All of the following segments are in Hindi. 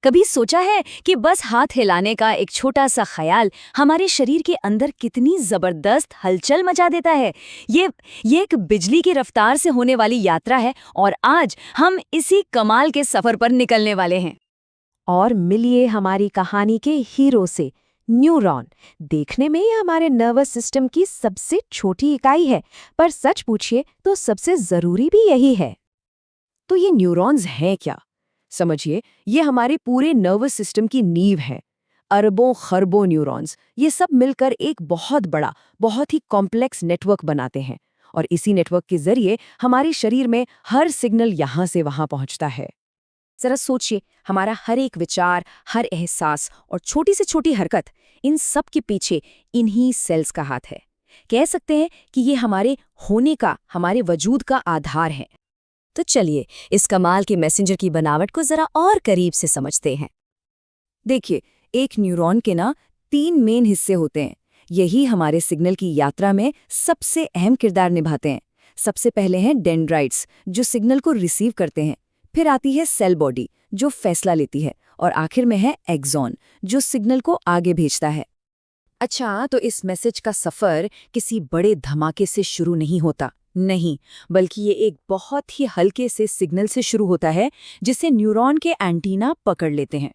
कभी सोचा है कि बस हाथ हिलाने का एक छोटा सा ख्याल हमारे शरीर के अंदर कितनी जबरदस्त हलचल मचा देता है। ये ये एक बिजली की रफ्तार से होने वाली यात्रा है और आज हम इसी कमाल के सफर पर निकलने वाले हैं। और मिलिए हमारी कहानी के हीरो से। न्यूरॉन देखने में ही हमारे नर्वस सिस्टम की सबसे छोटी इकाई है, पर सच पूछिए तो सबसे जरूरी भी यही है। तो ये न्यूरॉन्स हैं क्या? समझिए, ये हमारे पूरे नर्वस सिस्टम की नींव है। अरबों खरबों न्यूरॉन्स ये सब मिलकर एक बहुत बड़ा, बहुत ही कॉम्प्लेक्स नेटवर्क बनाते हैं और इसी नेटवर्क के जरिए हमारे शरीर में हर सिग्नल यहाँ से वहाँ पहुँचता है। जरा सोचिए, हमारा हर एक विचार, हर एहसास और छोटी से छोटी हरकत, इन सब के पीछे इन्हीं सेल्स का हाथ है। कह सकते हैं कि ये हमारे होने का, हमारे वजूद का आधार है। तो चलिए इस कमाल के मैसेंजर की बनावट को जरा और करीब से समझते हैं। देखिए, एक न्यूरॉन के 3 मेन हिस्से होते हैं। यही हमारे सिग्नल की यात्रा में सबसे अहम किरदार निभाते हैं। सबसे पहले हैं डेंड्राइट्स, जो सिग्नल को रिसीव करते हैं। फिर आती है सेल बॉडी, जो फैसला लेती है। और आखिर में है एक्सॉन, जो सिग्नल को आगे भेजता है। अच्छा, तो इस मैसेज का सफ़र किसी बड़े धमाके से शुरू नहीं होता। नहीं, बल्कि ये एक बहुत ही हल्के से सिग्नल से शुरू होता है, जिसे न्यूरॉन के एंटीना पकड़ लेते हैं।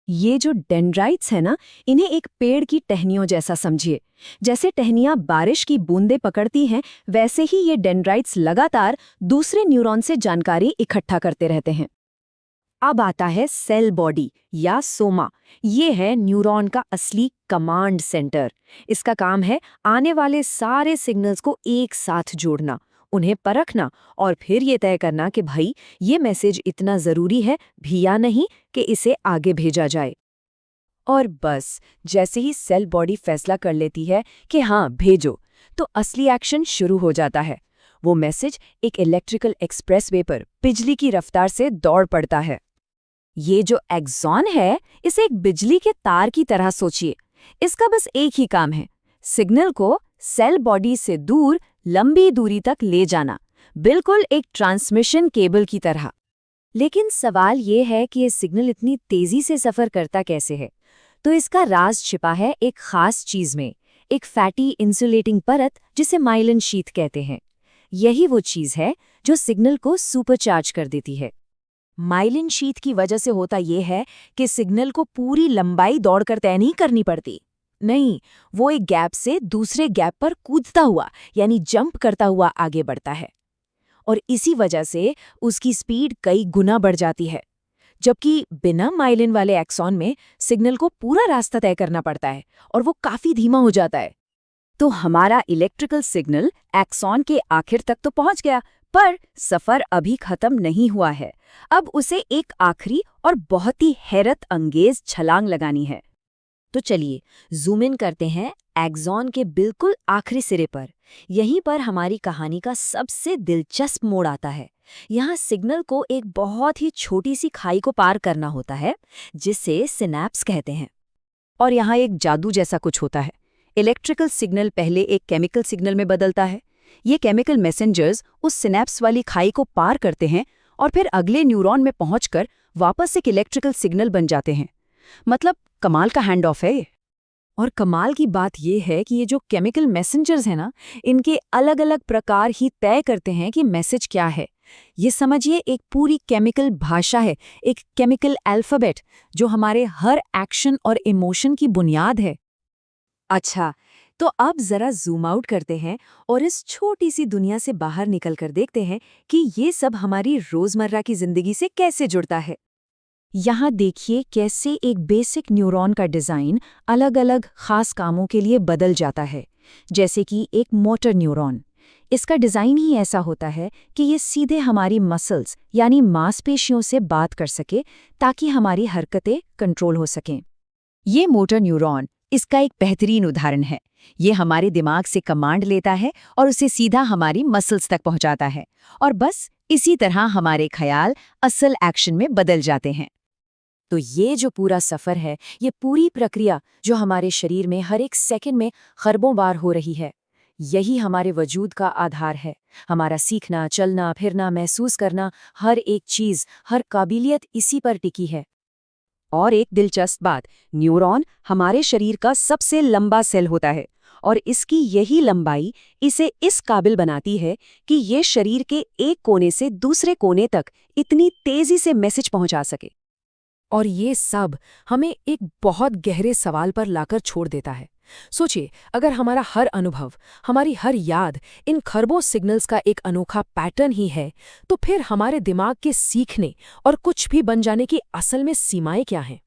ये जो डेंड्राइट्स है ना, इन्हें एक पेड़ की टहनियों जैसा समझिए। जैसे टहनियां बारिश की बूंदें पकड़ती हैं, वैसे ही ये डेंड्राइट्स लगातार दूसरे न्यूरॉन से जानकारी इकट्ठा करते रहते हैं। अब आता है सेल बॉडी या सोमा। ये है न्यूरॉन का असली कमांड सेंटर। इसका काम है आने वाले सारे सिग्नल्स को एक साथ जोड़ना, उन्हें परखना और फिर ये तय करना कि भाई ये मैसेज इतना ज़रूरी है भी या नहीं कि इसे आगे भेजा जाए। और बस जैसे ही सेल बॉडी फैसला कर लेती है कि हाँ भेजो, तो असली एक्शन शुरू हो जाता है। वो मैसेज एक इलेक्ट्रिकल एक्सप्रेसवे पर बिजली की रफ्तार से दौड़ पड़ता है। ये जो एक्सॉन है, इसे एक बिजली के तार की तरह सोचिए। इसका बस एक ही काम है, सिग्नल को सेल बॉडी से दूर लंबी दूरी तक ले जाना, बिल्कुल एक ट्रांसमिशन केबल की तरह। लेकिन सवाल ये है कि ये सिग्नल इतनी तेजी से सफर करता कैसे है? तो इसका राज छिपा है एक खास चीज में, एक फैटी इंसुलेटिंग परत जिसे माइलिन शीथ कहते हैं। यही वो चीज है जो सिग्नल को सुपरचार्ज कर देती है। माइलिन शीथ की वजह से होता यह है कि सिग्नल को पूरी लंबाई दौड़कर तय नहीं करनी पड़ती। नहीं, वो एक गैप से दूसरे गैप पर कूदता हुआ, यानी जंप करता हुआ आगे बढ़ता है। और इसी वजह से उसकी स्पीड कई गुना बढ़ जाती है। जबकि बिना माइलिन वाले एक्सॉन में सिग्नल को पूरा रास्ता तय करना पड़ता है और वो काफी धीमा हो जाता है। तो हमारा इलेक्ट्रिकल सिग्नल एक्सॉन के आखिर तक तो पहुंच गया, पर सफर अभी खत्म नहीं हुआ है। अब उसे एक आखिरी और बहुत ही हैरत अंगेज छलांग लगानी है। तो चलिए जूम इन करते हैं एक्सॉन के बिल्कुल आखिरी सिरे पर। यहीं पर हमारी कहानी का सबसे दिलचस्प मोड़ आता है। यहाँ सिग्नल को एक बहुत ही छोटी सी खाई को पार करना होता है, जिसे सिनैप्स कहते हैं। और यहाँ एक जादू जैसा कुछ होता है। इलेक्ट्रिकल सिग्नल पहले एक केमिकल सिग्नल में बदलता है। ये केमिकल मैसेंजर्स उस सिनैप्स वाली खाई को पार करते हैं और फिर अगले न्यूरॉन में पहुंचकर वापस एक इलेक्ट्रिकल सिग्नल बन जाते हैं। मतलब कमाल का हैंड ऑफ है ये। और कमाल की बात यह है कि ये जो केमिकल मैसेंजर्स हैं ना, इनके अलग अलग प्रकार ही तय करते हैं कि मैसेज क्या है। ये समझिए एक पूरी केमिकल भाषा है, एक केमिकल अल्फ़ाबेट, जो हमारे हर एक्शन और इमोशन की बुनियाद है। अच्छा, तो अब जरा जूम आउट करते हैं और इस छोटी सी दुनिया से बाहर निकलकर देखते हैं कि ये सब हमारी रोजमर्रा की जिंदगी से कैसे जुड़ता है। यहाँ देखिए कैसे एक बेसिक न्यूरॉन का डिज़ाइन अलग अलग खास कामों के लिए बदल जाता है। जैसे कि एक मोटर न्यूरॉन, इसका डिज़ाइन ही ऐसा होता है कि ये सीधे हमारी मसल्स यानी मांसपेशियों से बात कर सके, ताकि हमारी हरकतें कंट्रोल हो सकें। ये मोटर न्यूरॉन इसका एक बेहतरीन उदाहरण है। ये हमारे दिमाग से कमांड लेता है और उसे सीधा हमारी मसल्स तक पहुंचाता है, और बस इसी तरह हमारे ख्याल असल एक्शन में बदल जाते हैं। तो ये जो पूरा सफ़र है, ये पूरी प्रक्रिया जो हमारे शरीर में हर एक सेकंड में खरबों बार हो रही है, यही हमारे वजूद का आधार है। हमारा सीखना, चलना, फिरना, महसूस करना, हर एक चीज़, हर काबिलियत इसी पर टिकी है। और एक दिलचस्प बात, न्यूरॉन हमारे शरीर का सबसे लंबा सेल होता है और इसकी यही लंबाई इसे इस काबिल बनाती है कि ये शरीर के एक कोने से दूसरे कोने तक इतनी तेजी से मैसेज पहुंचा सके। और ये सब हमें एक बहुत गहरे सवाल पर लाकर छोड़ देता है। सोचिए, अगर हमारा हर अनुभव, हमारी हर याद इन खरबों सिग्नल्स का एक अनोखा पैटर्न ही है, तो फिर हमारे दिमाग के सीखने और कुछ भी बन जाने की असल में सीमाएं क्या हैं?